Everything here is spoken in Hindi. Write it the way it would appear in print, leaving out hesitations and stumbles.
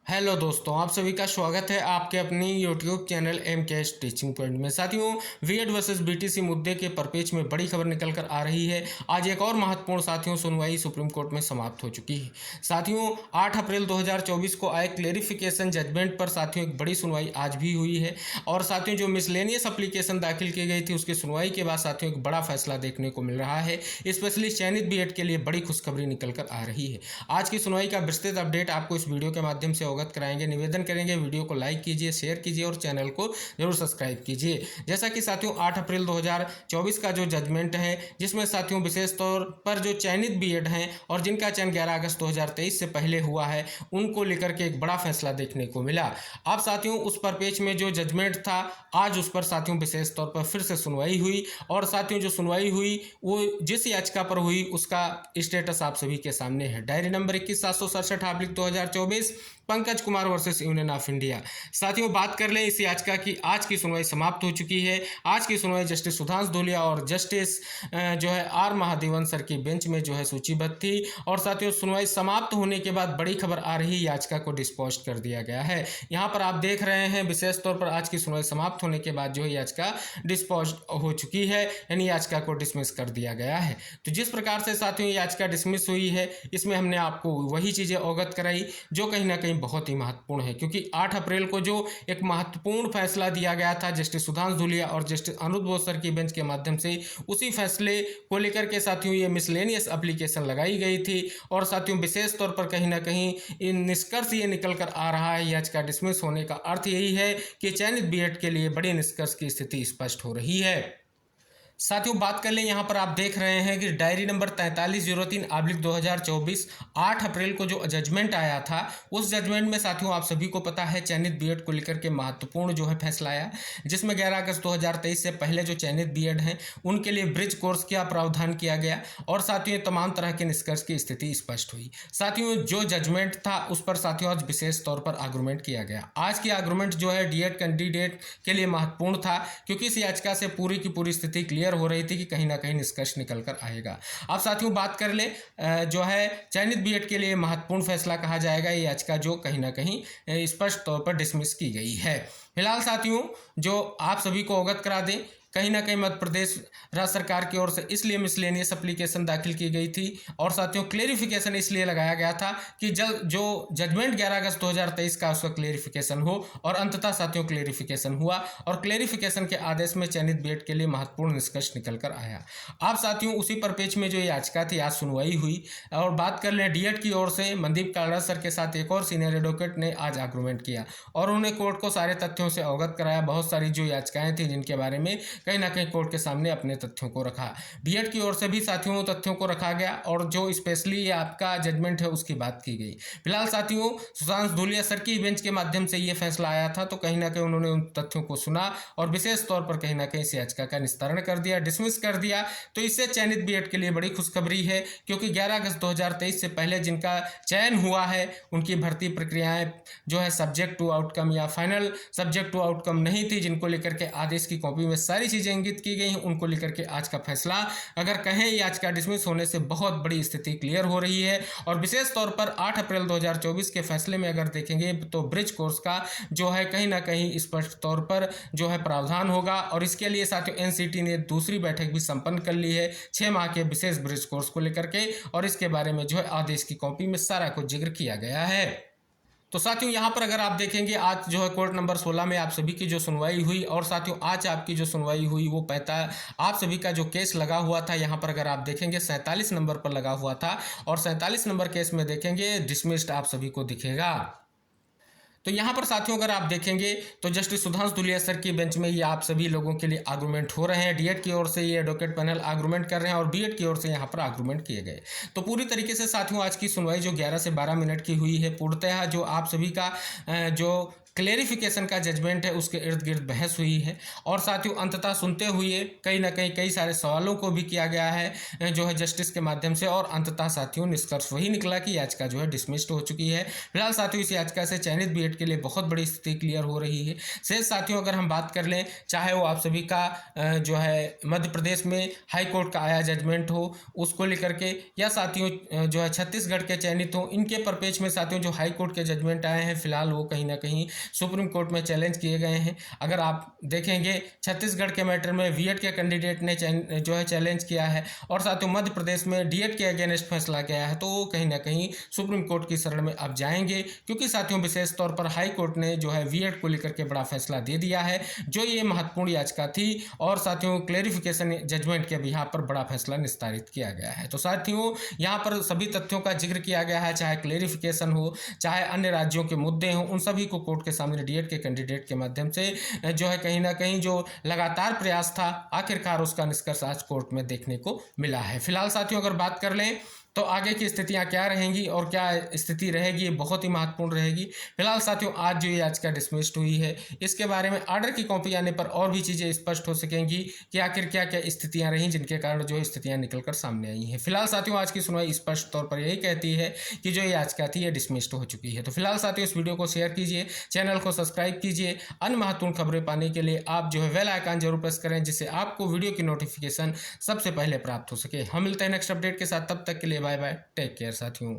हेलो दोस्तों, आप सभी का स्वागत है आपके अपनी यूट्यूब चैनल एम के एस टीचिंग पॉइंट में। साथियों, बीएड वर्सेस बीटीसी मुद्दे के परिप्रेक्ष्य में बड़ी खबर निकल कर आ रही है। आज एक और महत्वपूर्ण साथियों सुनवाई सुप्रीम कोर्ट में समाप्त हो चुकी है। साथियों, 8 अप्रैल 2024 को आए क्लेरिफिकेशन जजमेंट पर साथियों एक बड़ी सुनवाई आज भी हुई है। और साथियों, जो मिसलेनियस एप्लीकेशन दाखिल की गई थी उसकी सुनवाई के बाद साथियों एक बड़ा फैसला देखने को मिल रहा है। स्पेशली चयनित बीएड के लिए बड़ी खुशखबरी निकल कर आ रही है। आज की सुनवाई का विस्तृत अपडेट आपको इस वीडियो के माध्यम से अवगत कराएंगे। निवेदन करेंगे वीडियो को लाइक कीजिए, शेयर कीजिए और चैनल को जरूर सब्सक्राइब कीजिए। जैसा कि साथियों 8 अप्रैल 2024 का जो जजमेंट है, जिसमें साथियों विशेष तौर पर जो चयनित बीएड हैं और जिनका चयन 11 अगस्त 2023 से पहले हुआ है, उनको लेकर के एक बड़ा फैसला देखने को मिला। अब साथियों उस परिप्रेक्ष्य में जो जजमेंट था, आज उस पर साथियों विशेष तौर पर फिर से सुनवाई हुई। और साथियों जो सुनवाई हुई वो जिस याचिका पर हुई उसका स्टेटस आप सभी के सामने है। Diary number 21/767/2024 Pankaj Kumar versus union of India. साथियों बात कर लें इस याचिका की, आज की सुनवाई समाप्त हो चुकी है। आज की सुनवाई जस्टिस सुधांशु धूलिया और जस्टिस जो है आर महादेवन सर की बेंच में जो है सूचीबद्ध थी। और साथियों सुनवाई समाप्त होने के बाद बड़ी खबर आ रही याचिका को डिस्पोज कर दिया गया है। यहाँ पर आप देख रहे हैं विशेष तौर पर आज की सुनवाई समाप्त होने के बाद जो है याचिका डिस्पोज हो चुकी है, यानी याचिका को डिसमिस कर दिया गया है। तो जिस प्रकार से साथियों याचिका डिसमिस हुई है, इसमें हमने आपको वही चीज़ें अवगत कराई जो कहीं ना कहीं बहुत ही महत्वपूर्ण है। क्योंकि 8 अप्रैल को जो एक महत्वपूर्ण फैसला दिया गया था जस्टिस सुधांशु धूलिया और जस्टिस अनुज बोस सर की बेंच के माध्यम से, उसी फैसले को लेकर के साथियों ये मिसलेनियस एप्लीकेशन लगाई गई थी। और साथियों विशेष तौर पर कहीं ना कहीं इन निष्कर्ष ये निकल कर आ रहा है, याचिका डिसमिस होने का अर्थ यही है कि चयनित बीएड के लिए बड़ी निष्कर्ष की स्थिति स्पष्ट हो रही है। साथियों बात कर लें, यहाँ पर आप देख रहे हैं कि डायरी नंबर 4303/2024 8 अप्रैल को जो जजमेंट आया था, उस जजमेंट में साथियों आप सभी को पता है चयनित बीएड को लेकर के महत्वपूर्ण जो है फैसला आया, जिसमें 11 अगस्त 2023 से पहले जो चयनित बीएड हैं उनके लिए ब्रिज कोर्स का प्रावधान किया गया। और साथियों तमाम तरह के निष्कर्ष की स्थिति स्पष्ट हुई। साथियों जो जजमेंट था उस पर साथियों आज विशेष तौर पर आर्गूमेंट किया गया। आज की आर्गूमेंट जो है डीएड कैंडिडेट के लिए महत्वपूर्ण था, क्योंकि इस याचिका से पूरी की पूरी स्थिति क्लियर हो रही थी कि कहीं ना कहीं निष्कर्ष निकल कर आएगा। अब साथियों बात कर ले जो है चयनित बीएड के लिए महत्वपूर्ण फैसला कहा जाएगा ये याचिका जो कहीं ना कहीं स्पष्ट तौर पर डिसमिस की गई है। फिलहाल साथियों जो आप सभी को अवगत करा दें, कहीं ना कहीं मध्य प्रदेश राज्य सरकार की ओर से इसलिए मिसलेनियस एप्लीकेशन दाखिल की गई थी। और साथियों क्लेरिफिकेशन इसलिए लगाया गया था कि जो जजमेंट 11 अगस्त 2023 का उसका क्लेरिफिकेशन हो। और अंततः साथियों क्लेरिफिकेशन हुआ और क्लेरिफिकेशन के आदेश में चयनित बीएड के लिए महत्वपूर्ण निष्कर्ष निकल कर आया। अब साथियों उसी परिप्रेक्ष्य में जो याचिका थी आज सुनवाई हुई। और बात कर लें डीएड की ओर से मनदीप कालरा सर के साथ एक और सीनियर एडवोकेट ने आज आर्गूमेंट किया और उन्हें कोर्ट को सारे तथ्यों से अवगत कराया। बहुत सारी जो याचिकाएं थी जिनके बारे में कहीं ना कहीं कोर्ट के सामने अपने तथ्यों को रखा। बीएड की ओर से भी साथियों तथ्यों को रखा गया और जो स्पेशली आपका जजमेंट है उसकी बात की गई। फिलहाल साथियों सुधांशु धूलिया सर की बेंच के माध्यम से ये फैसला आया था, तो कहीं ना कहीं उन्होंने उन तथ्यों को सुना और विशेष तौर पर कहीं ना कहीं इस याचिका का निस्तारण कर दिया, डिसमिस कर दिया। तो इससे चयनित बीएड के लिए बड़ी खुशखबरी है, क्योंकि 11 अगस्त 2023 से पहले जिनका चयन हुआ है उनकी भर्ती प्रक्रियाएं जो है सब्जेक्ट टू आउटकम या फाइनल सब्जेक्ट टू आउटकम नहीं थी, जिनको लेकर के आदेश की कॉपी में सारी चीजें इंगित की गई हैं, उनको लेकर के आज का फैसला अगर कहें याचिका डिसमिस होने से बहुत बड़ी स्थिति क्लियर हो रही है। और विशेष तौर पर 8 अप्रैल 2024 के फैसले में अगर देखेंगे तो ब्रिज कोर्स का जो है कहीं ना कहीं स्पष्ट तौर पर जो है प्रावधान होगा। और इसके लिए साथियों एनसीटी ने दूसरी बैठक भी संपन्न कर ली है 6 माह के विशेष ब्रिज कोर्स को लेकर के, और इसके बारे में जो है आदेश की कॉपी में सारा कुछ जिक्र किया गया है। तो साथियों यहाँ पर अगर आप देखेंगे आज जो है कोर्ट नंबर 16 में आप सभी की जो सुनवाई हुई। और साथियों आज आपकी जो सुनवाई हुई वो आप सभी का जो केस लगा हुआ था, यहाँ पर अगर आप देखेंगे 47 नंबर पर लगा हुआ था और 47 नंबर केस में देखेंगे डिसमिस्ड आप सभी को दिखेगा। तो यहाँ पर साथियों अगर आप देखेंगे तो जस्टिस सुधांशु धूलिया सर की बेंच में ये आप सभी लोगों के लिए आर्गूमेंट हो रहे हैं। डीएड की ओर से ये एडवोकेट पैनल आर्गूमेंट कर रहे हैं और बीएड की ओर से यहाँ पर आर्गूमेंट किए गए। तो पूरी तरीके से साथियों आज की सुनवाई जो 11 से 12 मिनट की हुई है, पूर्णतः जो आप सभी का जो क्लेरिफिकेशन का जजमेंट है उसके इर्द गिर्द बहस हुई है और साथियों अंततः सुनते हुए कहीं ना कहीं कई सारे सवालों को भी किया गया है जो है जस्टिस के माध्यम से, और अंततः साथियों निष्कर्ष वही निकला कि याचिका जो है डिसमिस्ड हो चुकी है। फिलहाल साथियों इस याचिका से चयनित बीएड के लिए बहुत बड़ी स्थिति क्लियर हो रही है। शेष साथियों अगर हम बात कर लें, चाहे वो आप सभी का जो है मध्य प्रदेश में हाई कोर्ट का आया जजमेंट हो उसको लेकर के, या साथियों जो है छत्तीसगढ़ के चयनित हो, इनके परपेच में साथियों जो हाई कोर्ट के जजमेंट आए हैं फिलहाल वो कहीं ना कहीं सुप्रीम कोर्ट में चैलेंज किए गए हैं। अगर आप देखेंगे छत्तीसगढ़ के मैटर में बीएड के कैंडिडेट ने जो है चैलेंज किया है, और साथियों मध्य प्रदेश में डीएड के अगेंस्ट फैसला किया है, तो वो कहीं ना कहीं सुप्रीम कोर्ट की शरण में अब जाएंगे, क्योंकि साथियों विशेष तौर पर हाई कोर्ट ने जो है बीएड को लेकर के बड़ा फैसला दे दिया है, जो ये महत्वपूर्ण याचिका थी, और साथियों क्लेरिफिकेशन जजमेंट के भी यहाँ पर बड़ा फैसला निस्तारित किया गया है। तो साथियों यहाँ पर सभी तथ्यों का जिक्र किया गया है, चाहे क्लेरिफिकेशन हो, चाहे अन्य राज्यों के मुद्दे हों, उन सभी को कोर्ट के सामने डीएड के कैंडिडेट के माध्यम से जो है कहीं ना कहीं जो लगातार प्रयास था आखिरकार उसका निष्कर्ष आज कोर्ट में देखने को मिला है। फिलहाल साथियों अगर बात कर लें तो आगे की स्थितियां क्या रहेंगी और क्या स्थिति रहेगी, ये बहुत ही महत्वपूर्ण रहेगी। फिलहाल साथियों आज जो ये याचिका डिसमिस्ड हुई है इसके बारे में ऑर्डर की कॉपी आने पर और भी चीज़ें स्पष्ट हो सकेंगी कि आखिर क्या क्या स्थितियां रहीं जिनके कारण जो स्थितियां निकलकर सामने आई हैं। फिलहाल साथियों आज की सुनवाई स्पष्ट तौर पर यही कहती है कि जो ये याचिका थी ये डिसमिस्ड हो चुकी है। तो फिलहाल साथियों इस वीडियो को शेयर कीजिए, चैनल को सब्सक्राइब कीजिए, अन्य महत्वपूर्ण खबरें पाने के लिए आप जो है बेल आइकन जरूर प्रेस करें, जिससे आपको वीडियो की नोटिफिकेशन सबसे पहले प्राप्त हो सके। हम मिलते हैं नेक्स्ट अपडेट के साथ, तब तक के लिए बाय बाय, टेक केयर साथियों।